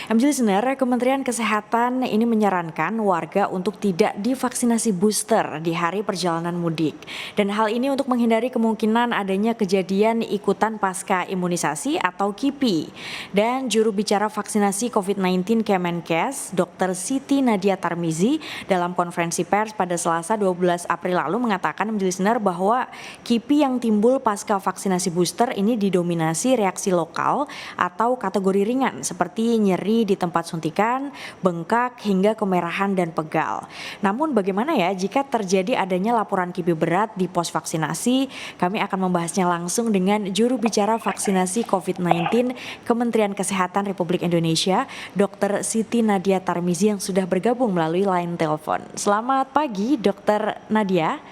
MJ Listener, Kementerian Kesehatan ini menyarankan warga untuk tidak divaksinasi booster di hari perjalanan mudik. Dan hal ini untuk menghindari kemungkinan adanya kejadian ikutan pasca imunisasi atau KIPI. Dan juru bicara vaksinasi COVID-19 Kemenkes, Dr. Siti Nadia Tarmizi, dalam konferensi pers pada Selasa 12 April lalu mengatakan MJ Listener bahwa KIPI yang timbul pasca vaksinasi booster ini didominasi reaksi lokal atau kategori ringan seperti nyeri di tempat suntikan, bengkak, hingga kemerahan dan pegal. Namun bagaimana ya jika terjadi adanya laporan KIPI berat di pos vaksinasi? Kami akan membahasnya langsung dengan juru bicara vaksinasi COVID-19 Kementerian Kesehatan Republik Indonesia, Dr. Siti Nadia Tarmizi yang sudah bergabung melalui line telepon. Selamat pagi, Dr. Nadia.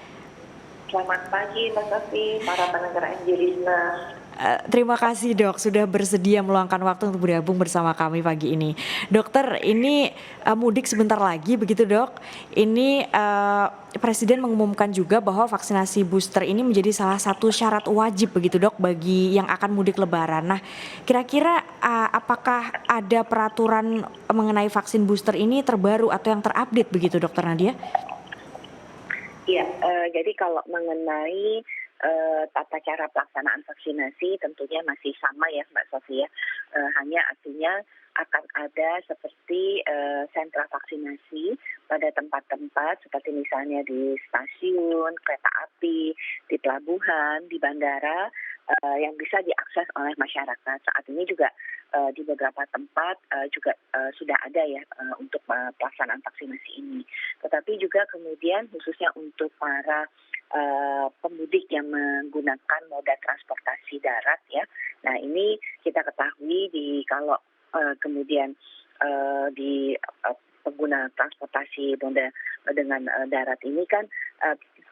Selamat pagi, Mas Sofi, para pendengar MJ Listener. Terima kasih dok sudah bersedia meluangkan waktu untuk bergabung bersama kami pagi ini. Dokter, ini mudik sebentar lagi begitu dok. Ini Presiden mengumumkan juga bahwa vaksinasi booster ini menjadi salah satu syarat wajib begitu dok bagi yang akan mudik lebaran. Nah kira-kira apakah ada peraturan mengenai vaksin booster ini terbaru atau yang terupdate begitu dokter Nadia? Iya, jadi kalau mengenai tata cara pelaksanaan vaksinasi tentunya masih sama ya Mbak Sofi ya. Hanya artinya akan ada seperti sentra vaksinasi pada tempat-tempat seperti misalnya di stasiun, kereta api, di pelabuhan, di bandara yang bisa diakses oleh masyarakat. Saat ini juga di beberapa tempat juga sudah ada ya untuk pelaksanaan vaksinasi ini. Tetapi juga kemudian khususnya untuk para pemudik yang menggunakan moda transportasi darat ya. Nah ini kita ketahui kalau kemudian di pengguna transportasi moda dengan darat ini kan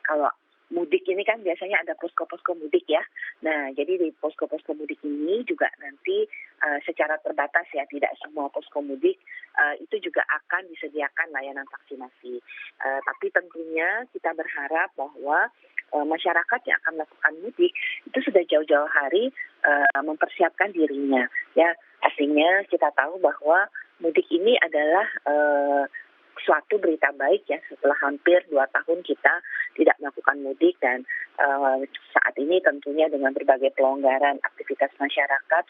kalau mudik ini kan biasanya ada posko-posko mudik ya. Nah, jadi di posko-posko mudik ini juga nanti secara terbatas ya, tidak semua posko mudik itu juga akan disediakan layanan vaksinasi. Tapi tentunya kita berharap bahwa masyarakat yang akan melakukan mudik itu sudah jauh-jauh hari mempersiapkan dirinya. Ya, artinya kita tahu bahwa mudik ini adalah suatu berita baik ya setelah hampir 2 tahun kita tidak melakukan mudik dan saat ini tentunya dengan berbagai pelonggaran aktivitas masyarakat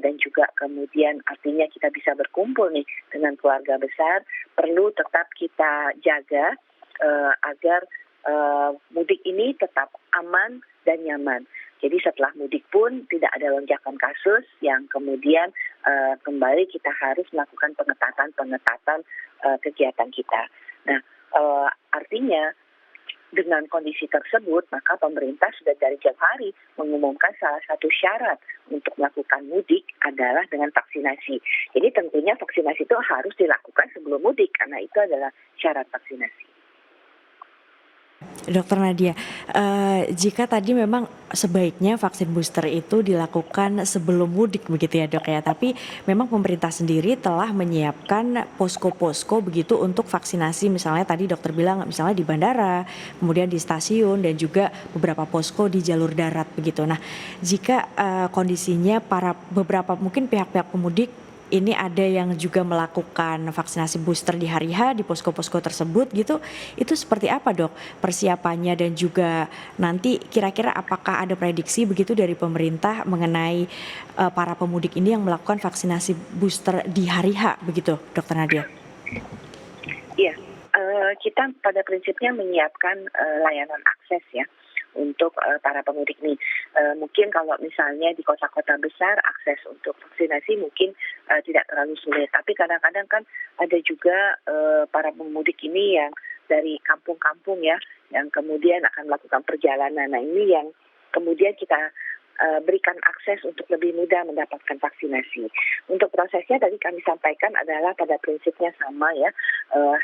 dan juga kemudian artinya kita bisa berkumpul nih dengan keluarga besar, perlu tetap kita jaga agar mudik ini tetap aman dan nyaman. Jadi setelah mudik pun tidak ada lonjakan kasus yang kemudian kembali kita harus melakukan pengetatan kegiatan kita. Nah, artinya dengan kondisi tersebut maka pemerintah sudah dari jauh hari mengumumkan salah satu syarat untuk melakukan mudik adalah dengan vaksinasi. Jadi tentunya vaksinasi itu harus dilakukan sebelum mudik karena itu adalah syarat vaksinasi. Dokter Nadia, jika tadi memang sebaiknya vaksin booster itu dilakukan sebelum mudik begitu ya dok ya, tapi memang pemerintah sendiri telah menyiapkan posko-posko begitu untuk vaksinasi, misalnya tadi dokter bilang misalnya di bandara, kemudian di stasiun dan juga beberapa posko di jalur darat begitu. Nah jika kondisinya beberapa mungkin pihak-pihak pemudik ini ada yang juga melakukan vaksinasi booster di hari H di posko-posko tersebut gitu, itu seperti apa dok persiapannya dan juga nanti kira-kira apakah ada prediksi begitu dari pemerintah mengenai para pemudik ini yang melakukan vaksinasi booster di hari H begitu dokter Nadia? Iya, kita pada prinsipnya menyiapkan layanan akses ya untuk para pemudik nih. Mungkin kalau misalnya di kota-kota besar akses untuk vaksinasi mungkin tidak terlalu sulit. Tapi kadang-kadang kan ada juga para pemudik ini yang dari kampung-kampung ya, yang kemudian akan melakukan perjalanan. Nah ini yang kemudian kita berikan akses untuk lebih mudah mendapatkan vaksinasi. Untuk prosesnya tadi kami sampaikan adalah pada prinsipnya sama ya.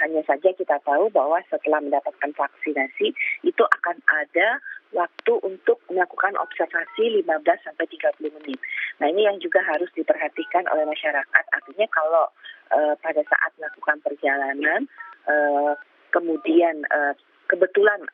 Hanya saja kita tahu bahwa setelah mendapatkan vaksinasi itu akan ada waktu untuk melakukan observasi 15-30 menit. Nah ini yang juga harus diperhatikan oleh masyarakat. Artinya kalau pada saat melakukan perjalanan kemudian kebetulan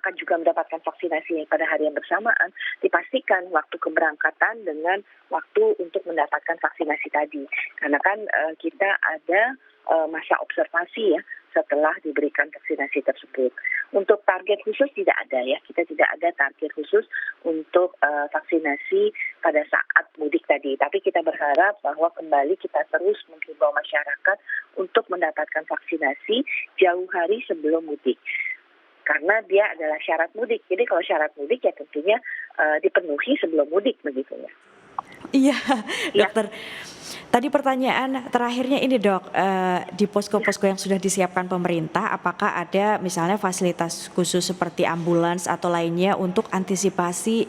akan juga mendapatkan vaksinasi pada hari yang bersamaan, dipastikan waktu keberangkatan dengan waktu untuk mendapatkan vaksinasi tadi. Karena kan kita ada masa observasi ya setelah diberikan vaksinasi tersebut. Untuk target khusus tidak ada ya, kita tidak ada target khusus untuk vaksinasi pada saat mudik tadi. Tapi kita berharap bahwa kembali kita terus menghimbau masyarakat untuk mendapatkan vaksinasi jauh hari sebelum mudik. Karena dia adalah syarat mudik. Jadi kalau syarat mudik ya tentunya dipenuhi sebelum mudik begitu ya. Iya, Iya. dokter. Tadi pertanyaan terakhirnya ini dok, di posko-posko yang sudah disiapkan pemerintah, apakah ada misalnya fasilitas khusus seperti ambulans atau lainnya untuk antisipasi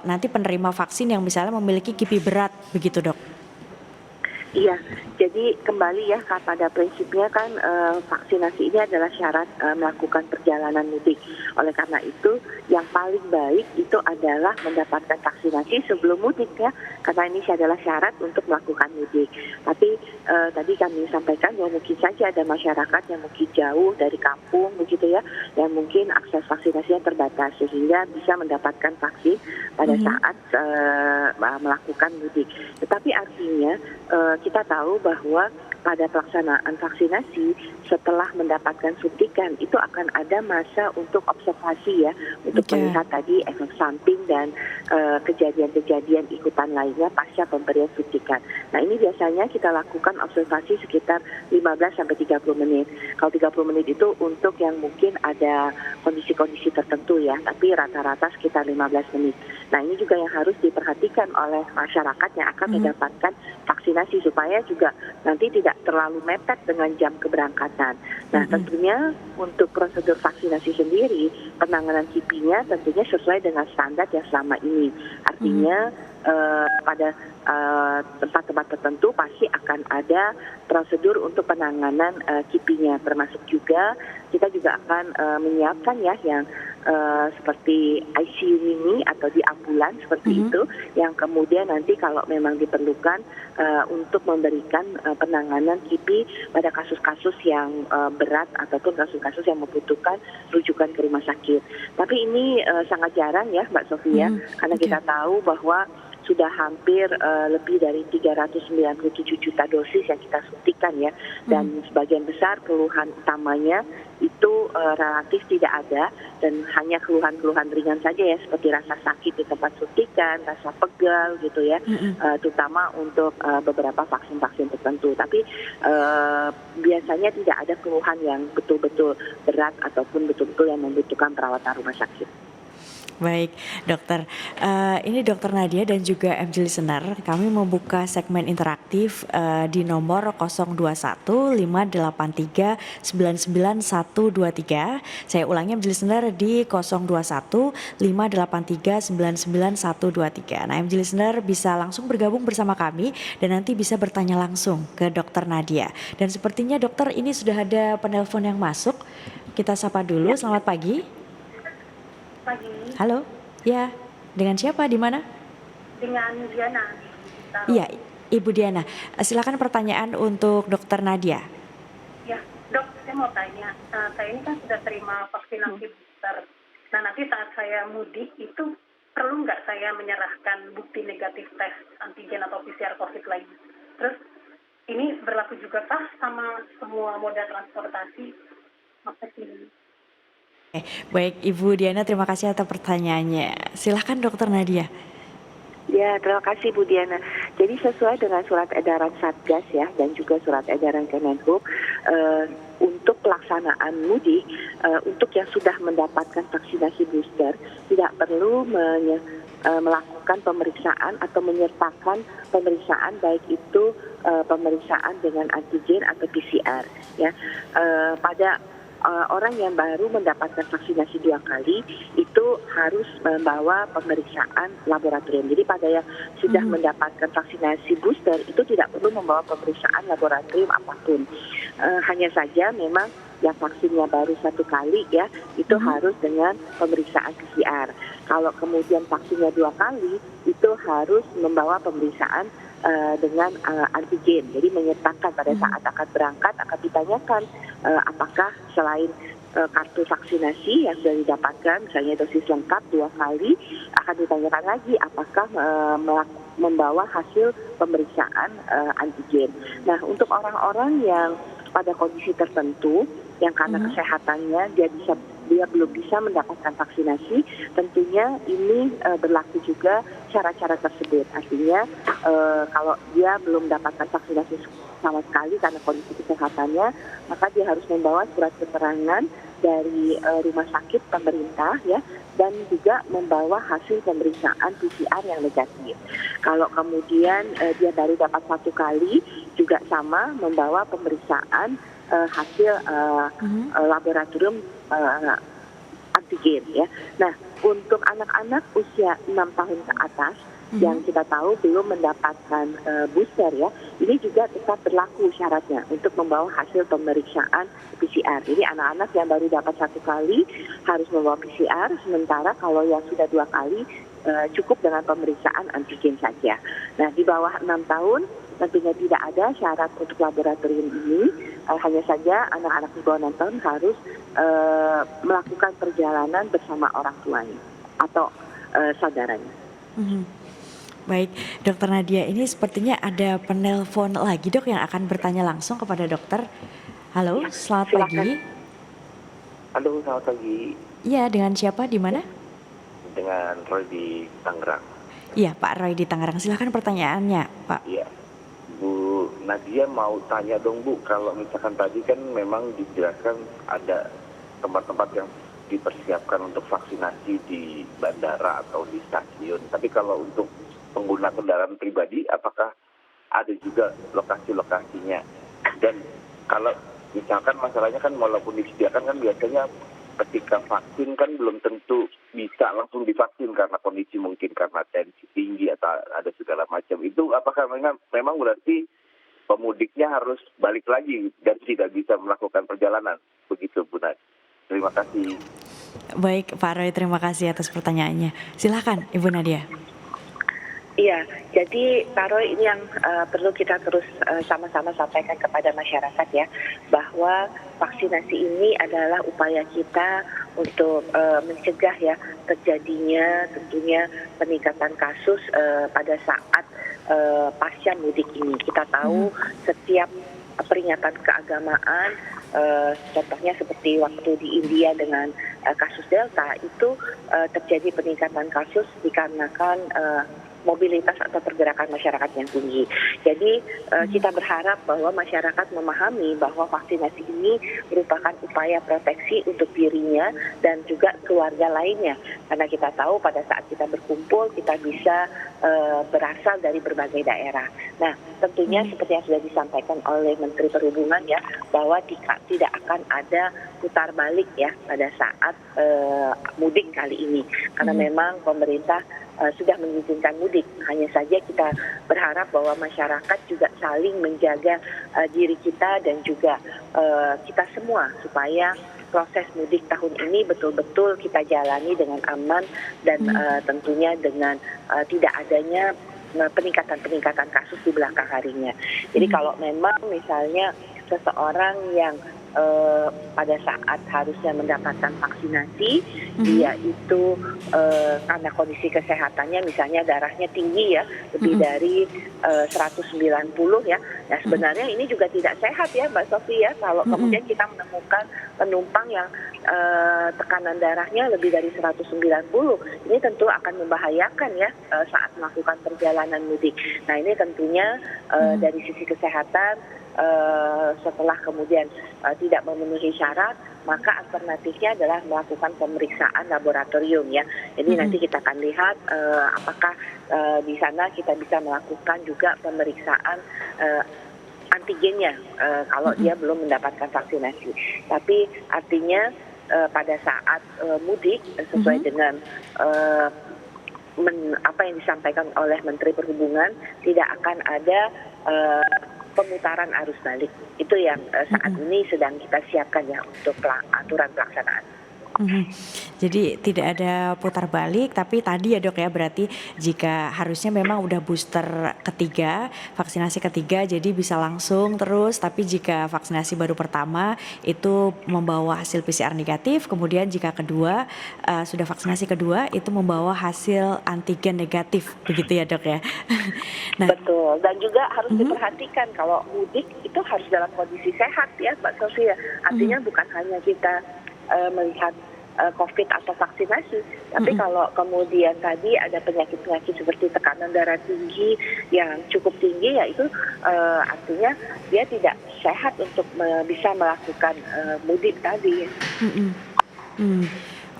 nanti penerima vaksin yang misalnya memiliki kipi berat, begitu dok? Iya, jadi kembali ya pada prinsipnya kan vaksinasi ini adalah syarat melakukan perjalanan mudik. Oleh karena itu yang paling baik itu adalah mendapatkan vaksinasi sebelum mudik ya, karena ini adalah syarat untuk melakukan mudik. Tapi tadi kami sampaikan ya mungkin saja ada masyarakat yang mungkin jauh dari kampung begitu ya, yang mungkin akses vaksinasinya terbatas sehingga bisa mendapatkan vaksin pada saat melakukan mudik. Tetapi artinya kita tahu bahwa pada pelaksanaan vaksinasi setelah mendapatkan suntikan itu akan ada masa untuk observasi ya, untuk melihat tadi efek samping dan kejadian-kejadian ikutan lainnya pasca pemberian suntikan. Nah ini biasanya kita lakukan observasi sekitar 15-30 menit. Kalau 30 menit itu untuk yang mungkin ada kondisi-kondisi tertentu ya, tapi rata-rata sekitar 15 menit. Nah ini juga yang harus diperhatikan oleh masyarakat yang akan mendapatkan vaksinasi supaya juga nanti tidak terlalu mepet dengan jam keberangkatan. Nah tentunya untuk prosedur vaksinasi sendiri, penanganan kipinya tentunya sesuai dengan standar yang selama ini. Artinya pada tempat-tempat tertentu pasti akan ada prosedur untuk penanganan kipinya, termasuk juga kita juga akan menyiapkan ya yang seperti ICU mini atau di ambulans seperti itu, yang kemudian nanti kalau memang diperlukan untuk memberikan penanganan kipi pada kasus-kasus yang berat ataupun kasus-kasus yang membutuhkan rujukan ke rumah sakit. Tapi ini sangat jarang ya Mbak Sofia, karena kita tahu bahwa sudah hampir lebih dari 397 juta dosis yang kita suntikan ya, dan sebagian besar keluhan utamanya itu relatif tidak ada dan hanya keluhan-keluhan ringan saja ya, seperti rasa sakit di tempat suntikan, rasa pegal gitu ya, terutama untuk beberapa vaksin-vaksin tertentu. Tapi biasanya tidak ada keluhan yang betul-betul berat ataupun betul-betul yang membutuhkan perawatan rumah sakit. Baik, dokter. Ini Dokter Nadia dan juga MG Listener, kami membuka segmen interaktif di nomor 021 583 99123. Saya ulangi MG Listener di 021 583 99123. Nah, MG Listener bisa langsung bergabung bersama kami dan nanti bisa bertanya langsung ke Dokter Nadia. Dan sepertinya dokter ini sudah ada penelpon yang masuk. Kita sapa dulu. Selamat pagi. Pagi. Halo, ya, dengan siapa, di mana? Dengan Diana. Iya, Ibu Diana. Silakan pertanyaan untuk Dokter Nadia. Ya, dok, saya mau tanya. Saya ini kan sudah terima vaksinasi booster. Nah, nanti saat saya mudik itu perlu nggak saya menyerahkan bukti negatif tes antigen atau PCR COVID lagi? Terus ini berlaku juga kah sama semua moda transportasi? Makasih. Baik, Ibu Diana, terima kasih atas pertanyaannya. Silakan Dokter Nadia. Ya, terima kasih Bu Diana. Jadi sesuai dengan surat edaran Satgas ya, dan juga surat edaran Kemenhub, untuk pelaksanaan mudik, untuk yang sudah mendapatkan vaksinasi booster, tidak perlu melakukan pemeriksaan atau menyertakan pemeriksaan, baik itu pemeriksaan dengan antigen atau PCR. Ya, pada orang yang baru mendapatkan vaksinasi 2 kali itu harus membawa pemeriksaan laboratorium. Jadi pada yang sudah mendapatkan vaksinasi booster itu tidak perlu membawa pemeriksaan laboratorium apapun. Hanya saja memang yang vaksinnya baru 1 kali ya, itu harus dengan pemeriksaan PCR. Kalau kemudian vaksinnya 2 kali itu harus membawa pemeriksaan dengan antigen. Jadi menyertakan pada saat akan berangkat akan ditanyakan apakah selain kartu vaksinasi yang sudah didapatkan, misalnya dosis lengkap 2 kali, akan ditanyakan lagi apakah membawa hasil pemeriksaan antigen. Nah, untuk orang-orang yang pada kondisi tertentu, yang karena kesehatannya dia belum bisa mendapatkan vaksinasi, tentunya ini berlaku juga cara-cara tersebut. Artinya kalau dia belum mendapatkan vaksinasi sama sekali karena kondisi kesehatannya, maka dia harus membawa surat keterangan dari rumah sakit pemerintah ya, dan juga membawa hasil pemeriksaan PCR yang negatif. Kalau kemudian dia baru dapat 1 kali, juga sama membawa pemeriksaan hasil laboratorium antigen ya. Nah, untuk anak-anak usia 6 tahun ke atas yang kita tahu belum mendapatkan booster ya, ini juga tetap berlaku syaratnya untuk membawa hasil pemeriksaan PCR. Jadi anak-anak yang baru dapat 1 kali harus membawa PCR, sementara kalau yang sudah 2 kali cukup dengan pemeriksaan antigen saja. Nah, di bawah 6 tahun tentunya tidak ada syarat untuk laboratorium ini, hanya saja anak-anak di bawah 6 tahun harus melakukan perjalanan bersama orang tuanya atau saudaranya. Baik, Dokter Nadia, ini sepertinya ada penelpon lagi Dok yang akan bertanya langsung kepada dokter. Halo, selamat Silakan. pagi. Halo, selamat pagi. Iya, dengan siapa, di mana? Dengan Roy di Tangerang. Iya, Pak Roy di Tangerang. Silakan pertanyaannya, Pak. Iya, Bu Nadia mau tanya dong Bu, kalau misalkan tadi kan memang dijelaskan ada tempat-tempat yang dipersiapkan untuk vaksinasi di bandara atau di stasiun. Tapi kalau untuk pengguna kendaraan pribadi, apakah ada juga lokasi-lokasinya? Dan kalau misalkan masalahnya kan walaupun disediakan kan biasanya ketika vaksin kan belum tentu bisa langsung divaksin karena kondisi mungkin karena tensi tinggi atau ada segala macam. Itu apakah memang berarti pemudiknya harus balik lagi dan tidak bisa melakukan perjalanan? Begitu Bu Nadia. Terima kasih. Baik, Pak Roy, terima kasih atas pertanyaannya. Silakan, Ibu Nadia. Iya, jadi Pak Roy, ini yang perlu kita terus sama-sama sampaikan kepada masyarakat ya, bahwa vaksinasi ini adalah upaya kita untuk mencegah ya terjadinya tentunya peningkatan kasus pada saat pasca mudik ini. Kita tahu setiap peringatan keagamaan, contohnya seperti waktu di India dengan kasus Delta, itu terjadi peningkatan kasus dikarenakan mobilitas atau pergerakan masyarakat yang tinggi. Jadi kita berharap bahwa masyarakat memahami bahwa vaksinasi ini merupakan upaya proteksi untuk dirinya dan juga keluarga lainnya. Karena kita tahu pada saat kita berkumpul kita bisa berasal dari berbagai daerah. Nah, tentunya seperti yang sudah disampaikan oleh Menteri Perhubungan ya, bahwa tidak akan ada putar balik ya pada saat mudik kali ini. Karena memang pemerintah sudah mengizinkan mudik. Hanya saja kita berharap bahwa masyarakat juga saling menjaga diri kita dan juga kita semua supaya proses mudik tahun ini betul-betul kita jalani dengan aman dan tentunya dengan tidak adanya peningkatan kasus di belakang harinya. Jadi kalau memang misalnya seseorang yang pada saat harusnya mendapatkan vaksinasi, dia itu karena kondisi kesehatannya misalnya darahnya tinggi ya, lebih dari 190 ya. Nah, sebenarnya ini juga tidak sehat ya Mbak Sofi ya, kalau kemudian kita menemukan penumpang yang tekanan darahnya lebih dari 190. Ini tentu akan membahayakan ya saat melakukan perjalanan mudik. Nah, ini tentunya dari sisi kesehatan setelah kemudian tidak memenuhi syarat, maka alternatifnya adalah melakukan pemeriksaan laboratorium ya. Jadi nanti kita akan lihat apakah di sana kita bisa melakukan juga pemeriksaan antigennya kalau dia belum mendapatkan vaksinasi. Tapi artinya pada saat mudik sesuai dengan apa yang disampaikan oleh Menteri Perhubungan, tidak akan ada pemutaran arus balik. Itu yang saat ini sedang kita siapkan ya untuk aturan pelaksanaan. Mhm. Jadi tidak ada putar balik, tapi tadi ya Dok ya, berarti jika harusnya memang udah booster ketiga, vaksinasi ketiga jadi bisa langsung terus, tapi jika vaksinasi baru pertama itu membawa hasil PCR negatif, kemudian jika kedua, sudah vaksinasi kedua itu membawa hasil antigen negatif, begitu ya Dok ya? Nah. Betul, dan juga harus Mhm. diperhatikan kalau mudik itu harus dalam kondisi sehat ya Mbak Sofia. Artinya bukan hanya kita melihat COVID atau vaksinasi, tapi Mhm. kalau kemudian tadi ada penyakit-penyakit seperti tekanan darah tinggi yang cukup tinggi, ya itu artinya dia tidak sehat untuk bisa melakukan mudik tadi. Mhm. Mmm,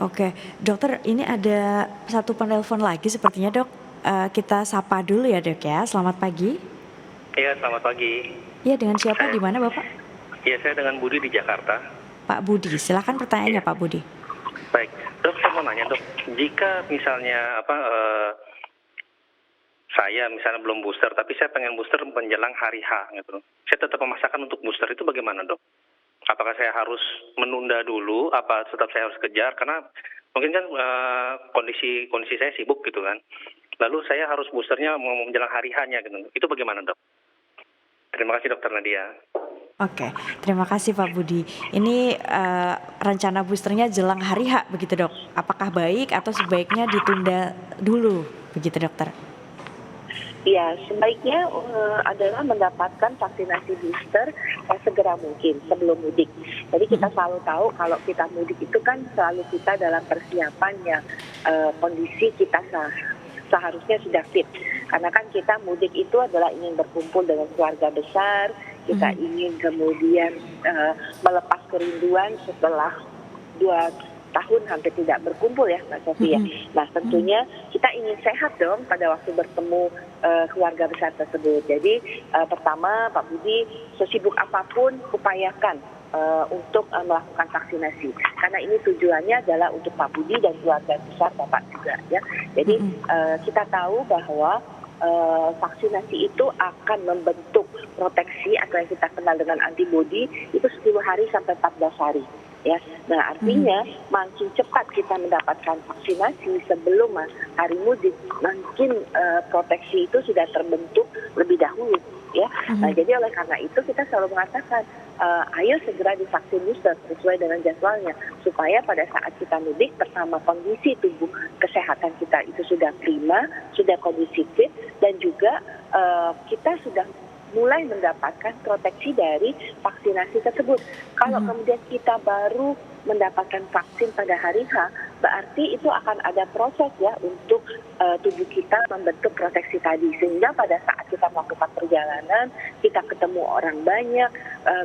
oke. Dokter, ini ada satu penelpon lagi sepertinya Dok, kita sapa dulu ya Dok ya, selamat pagi. Iya, selamat pagi. Iya, dengan siapa, di Saya, mana Bapak? ya saya dengan Budi di Jakarta. Pak Budi, silakan pertanyaannya Iya, Pak Budi. baik. Dok, saya mau nanya dok, jika misalnya saya misalnya belum booster, tapi saya pengen booster menjelang hari H gitu, saya tetap memaksakan untuk booster itu bagaimana dok? Apakah saya harus menunda dulu? Apa tetap saya harus kejar? Karena mungkin kan kondisi saya sibuk gitu kan. Lalu saya harus boosternya menjelang hari H-nya gitu. Itu bagaimana dok? Terima kasih dokter Nadia. Oke, terima kasih Pak Budi. Ini, rencana boosternya jelang hari H begitu Dok? Apakah baik atau sebaiknya ditunda dulu begitu Dokter? Ya, sebaiknya adalah mendapatkan vaksinasi booster segera mungkin sebelum mudik. Jadi kita selalu tahu kalau kita mudik itu kan selalu kita dalam persiapan yang kondisi kita seharusnya sudah fit. Karena kan kita mudik itu adalah ingin berkumpul dengan keluarga besar, kita ingin kemudian melepas kerinduan setelah 2 tahun hampir tidak berkumpul ya Mbak Sofia. Nah tentunya kita ingin sehat dong pada waktu bertemu keluarga besar tersebut. Jadi pertama Pak Budi, sesibuk apapun upayakan untuk melakukan vaksinasi. Karena ini tujuannya adalah untuk Pak Budi dan keluarga besar Bapak juga ya. Jadi kita tahu bahwa vaksinasi itu akan membentuk proteksi atau yang kita kenal dengan antibodi itu 10 hari sampai 14 hari. Ya, nah artinya makin cepat kita mendapatkan vaksinasi sebelum hari mudik, makin proteksi itu sudah terbentuk lebih dahulu. Ya, nah, jadi oleh karena itu kita selalu mengatakan, ayo segera divaksin booster sesuai dengan jadwalnya, supaya pada saat kita mudik, pertama kondisi tubuh kesehatan kita itu sudah prima, sudah kondisi fit, dan juga kita sudah mulai mendapatkan proteksi dari vaksinasi tersebut. Kalau kemudian kita baru mendapatkan vaksin pada hari H, berarti itu akan ada proses ya untuk tubuh kita membentuk proteksi tadi. Sehingga pada saat kita melakukan perjalanan, kita ketemu orang banyak,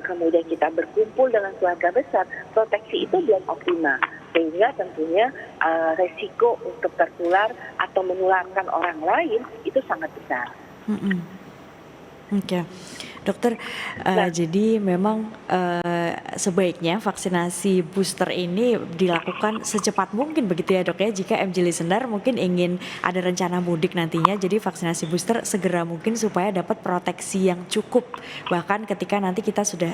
kemudian kita berkumpul dengan keluarga besar, proteksi itu belum optimal. Sehingga tentunya resiko untuk tertular atau menularkan orang lain itu sangat besar. Oke, Dokter, jadi memang sebaiknya vaksinasi booster ini dilakukan secepat mungkin begitu ya Dok ya, jika MG Listener mungkin ingin ada rencana mudik nantinya, jadi vaksinasi booster segera mungkin supaya dapat proteksi yang cukup, bahkan ketika nanti kita sudah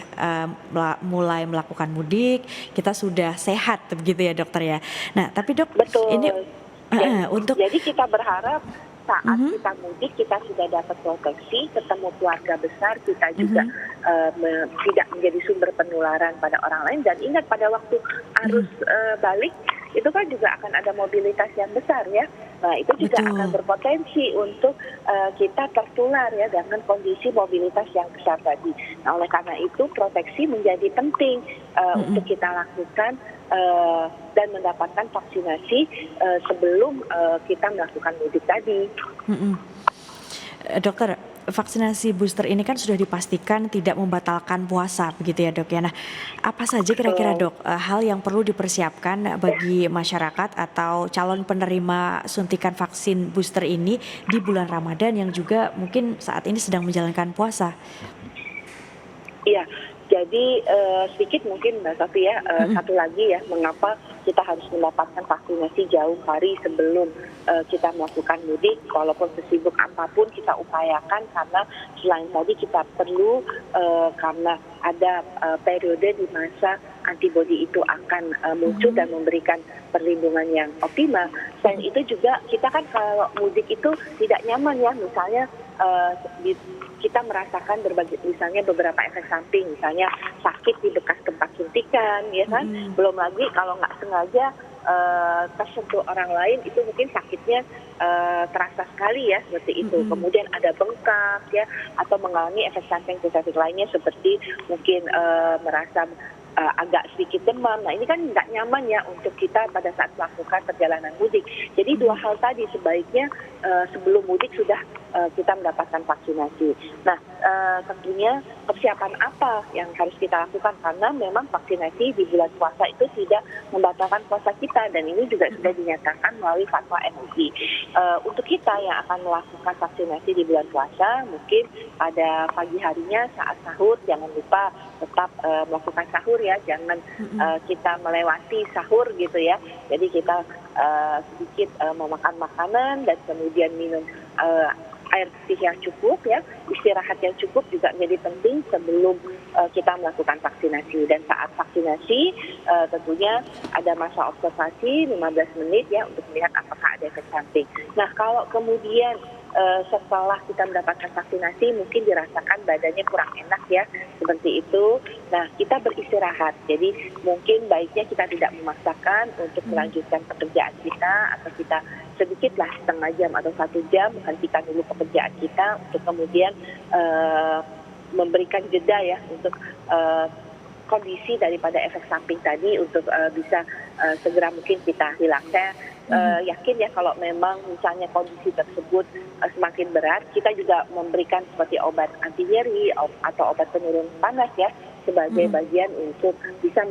mulai melakukan mudik, kita sudah sehat begitu ya Dokter ya. Nah tapi Dok, Betul. ini untuk Jadi kita berharap saat kita mudik kita sudah dapat proteksi, ketemu keluarga besar, kita juga tidak menjadi sumber penularan pada orang lain. Dan ingat pada waktu arus balik itu kan juga akan ada mobilitas yang besar ya. Nah itu juga akan berpotensi untuk kita tertular ya dengan kondisi mobilitas yang besar tadi. Nah oleh karena itu proteksi menjadi penting untuk kita lakukan dan mendapatkan vaksinasi sebelum kita melakukan mudik tadi. Dokter, vaksinasi booster ini kan sudah dipastikan tidak membatalkan puasa begitu ya Dok ya. Nah, apa saja kira-kira Dok hal yang perlu dipersiapkan bagi masyarakat atau calon penerima suntikan vaksin booster ini di bulan Ramadan yang juga mungkin saat ini sedang menjalankan puasa? Iya, jadi sedikit mungkin Mbak Safi ya, satu lagi ya, mengapa kita harus mendapatkan vaksinasi jauh hari sebelum kita melakukan mudik, walaupun sesibuk apapun kita upayakan, karena selain tadi kita perlu karena ada periode di masa antibodi itu akan muncul dan memberikan perlindungan yang optimal. Selain itu juga kita kan kalau mudik itu tidak nyaman ya, misalnya kita merasakan misalnya beberapa efek samping, misalnya sakit di bekas tempat suntikan, ya kan. Belum lagi kalau nggak sengaja tersentuh orang lain itu mungkin sakitnya terasa sekali ya seperti itu. Kemudian ada bengkak ya, atau mengalami efek samping lainnya seperti mungkin merasa agak sedikit demam. Nah ini kan nggak nyaman ya untuk kita pada saat melakukan perjalanan mudik. Jadi dua hal tadi sebaiknya sebelum mudik sudah kita mendapatkan vaksinasi. Nah tentunya persiapan apa yang harus kita lakukan, karena memang vaksinasi di bulan puasa itu tidak membatalkan puasa kita, dan ini juga sudah dinyatakan melalui fatwa MUI. Untuk kita yang akan melakukan vaksinasi di bulan puasa, mungkin pada pagi harinya saat sahur jangan lupa tetap melakukan sahur ya, jangan kita melewati sahur gitu ya. Jadi kita sedikit memakan makanan dan kemudian minum air putih yang cukup ya, istirahat yang cukup juga menjadi penting sebelum kita melakukan vaksinasi. Dan saat vaksinasi tentunya ada masa observasi 15 menit ya untuk melihat apakah ada efek samping. Nah kalau kemudian setelah kita mendapatkan vaksinasi mungkin dirasakan badannya kurang enak ya, seperti itu. Nah kita beristirahat, jadi mungkin baiknya kita tidak memaksakan untuk melanjutkan pekerjaan kita, atau kita sedikitlah setengah jam atau 1 jam menghentikan dulu pekerjaan kita untuk kemudian memberikan jeda ya untuk kondisi daripada efek samping tadi untuk bisa segera mungkin kita hilangkan. Yakin ya kalau memang misalnya kondisi tersebut semakin berat, kita juga memberikan seperti obat anti nyeri atau obat penurun panas ya sebagai bagian untuk bisa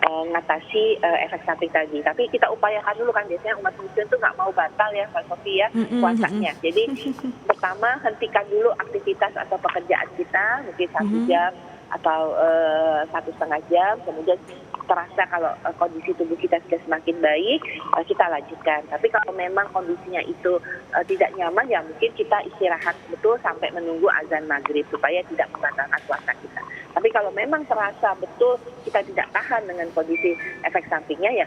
mengatasi efek samping tadi. Tapi kita upayakan dulu kan, biasanya umat Muslim tuh nggak mau batal ya Pak Sofi ya puasanya. Jadi pertama hentikan dulu aktivitas atau pekerjaan kita mungkin 1 jam atau 1,5 jam, kemudian terasa kalau kondisi tubuh kita sudah semakin baik, kita lanjutkan. Tapi kalau memang kondisinya itu tidak nyaman, ya mungkin kita istirahat betul sampai menunggu azan maghrib supaya tidak membatalkan puasa kita. Tapi kalau memang terasa betul kita tidak tahan dengan kondisi efek sampingnya, ya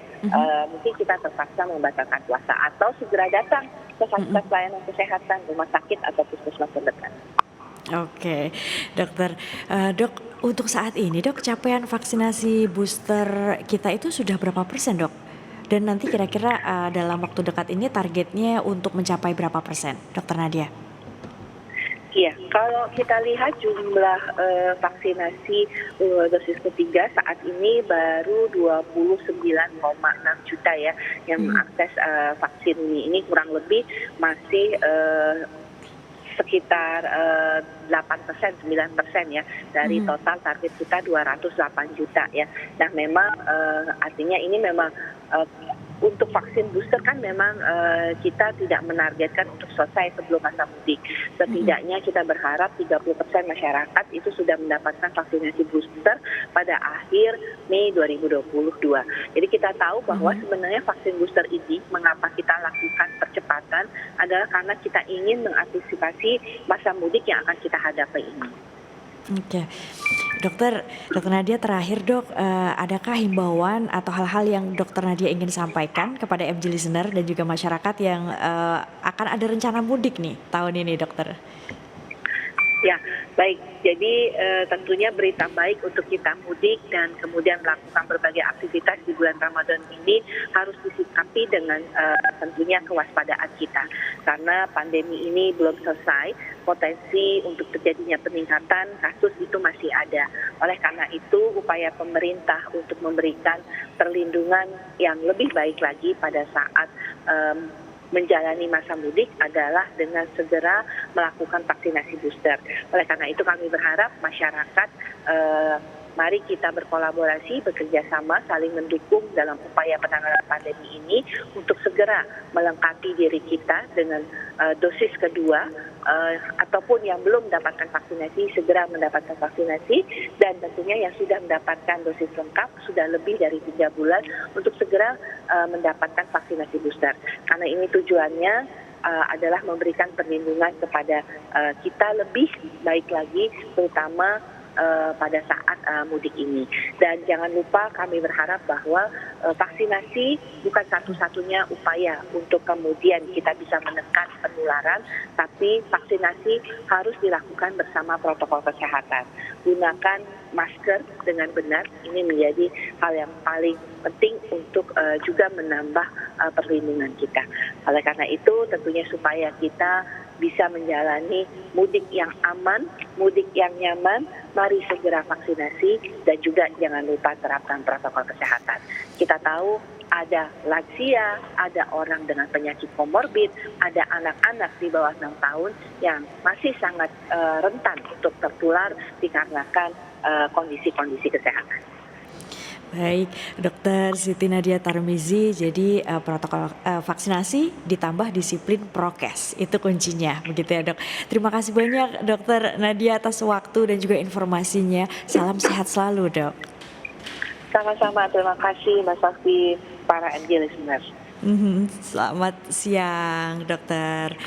mungkin kita terpaksa membatalkan puasa atau segera datang ke fasilitas pelayanan kesehatan, rumah sakit atau puskesmas terdekat. Oke, dokter. Dok, untuk saat ini dok, capaian vaksinasi booster kita itu sudah berapa persen dok? Dan nanti kira-kira dalam waktu dekat ini targetnya untuk mencapai berapa persen, dokter Nadia? Iya, kalau kita lihat jumlah vaksinasi dosis ketiga saat ini baru 29,6 juta ya yang mengakses vaksin ini. Ini kurang lebih masih sekitar 8%, 9% ya dari total target kita 208 juta ya. Nah memang artinya ini memang untuk vaksin booster kan memang kita tidak menargetkan untuk selesai sebelum masa mudik. Setidaknya kita berharap 30% masyarakat itu sudah mendapatkan vaksinasi booster pada akhir Mei 2022. Jadi kita tahu bahwa sebenarnya vaksin booster ini mengapa kita lakukan percepatan adalah karena kita ingin mengantisipasi masa mudik yang akan kita hadapi ini. Oke, dokter Nadia terakhir dok, adakah himbauan atau hal-hal yang dokter Nadia ingin sampaikan kepada MG listener dan juga masyarakat yang akan ada rencana mudik nih tahun ini dokter? Ya, baik. Jadi tentunya berita baik untuk kita mudik dan kemudian melakukan berbagai aktivitas di bulan Ramadan ini harus disikapi dengan tentunya kewaspadaan kita. Karena pandemi ini belum selesai, potensi untuk terjadinya peningkatan kasus itu masih ada. Oleh karena itu, upaya pemerintah untuk memberikan perlindungan yang lebih baik lagi pada saat menjalani masa mudik adalah dengan segera melakukan vaksinasi booster. Oleh karena itu kami berharap masyarakat mari kita berkolaborasi, bekerja sama, saling mendukung dalam upaya penanganan pandemi ini untuk segera melengkapi diri kita dengan dosis kedua ataupun yang belum mendapatkan vaksinasi segera mendapatkan vaksinasi, dan tentunya yang sudah mendapatkan dosis lengkap sudah lebih dari 3 bulan untuk segera mendapatkan vaksinasi booster. Karena ini tujuannya adalah memberikan perlindungan kepada kita lebih baik lagi, terutama pada saat mudik ini. Dan jangan lupa kami berharap bahwa vaksinasi bukan satu-satunya upaya untuk kemudian kita bisa menekan penularan, tapi vaksinasi harus dilakukan bersama protokol kesehatan. Gunakan masker dengan benar, ini menjadi hal yang paling penting untuk juga menambah perlindungan kita. Oleh karena itu tentunya supaya kita bisa menjalani mudik yang aman, mudik yang nyaman, mari segera vaksinasi dan juga jangan lupa terapkan protokol kesehatan. Kita tahu ada lansia, ada orang dengan penyakit komorbid, ada anak-anak di bawah 6 tahun yang masih sangat rentan untuk tertular dikarenakan kondisi-kondisi kesehatan. Baik, Dokter Siti Nadia Tarmizi, jadi protokol vaksinasi ditambah disiplin prokes, itu kuncinya, begitu ya Dok. Terima kasih banyak Dokter Nadia atas waktu dan juga informasinya. Salam sehat selalu Dok. Sama-sama, terima kasih Mbak Safi, para MG listeners. Selamat siang Dokter.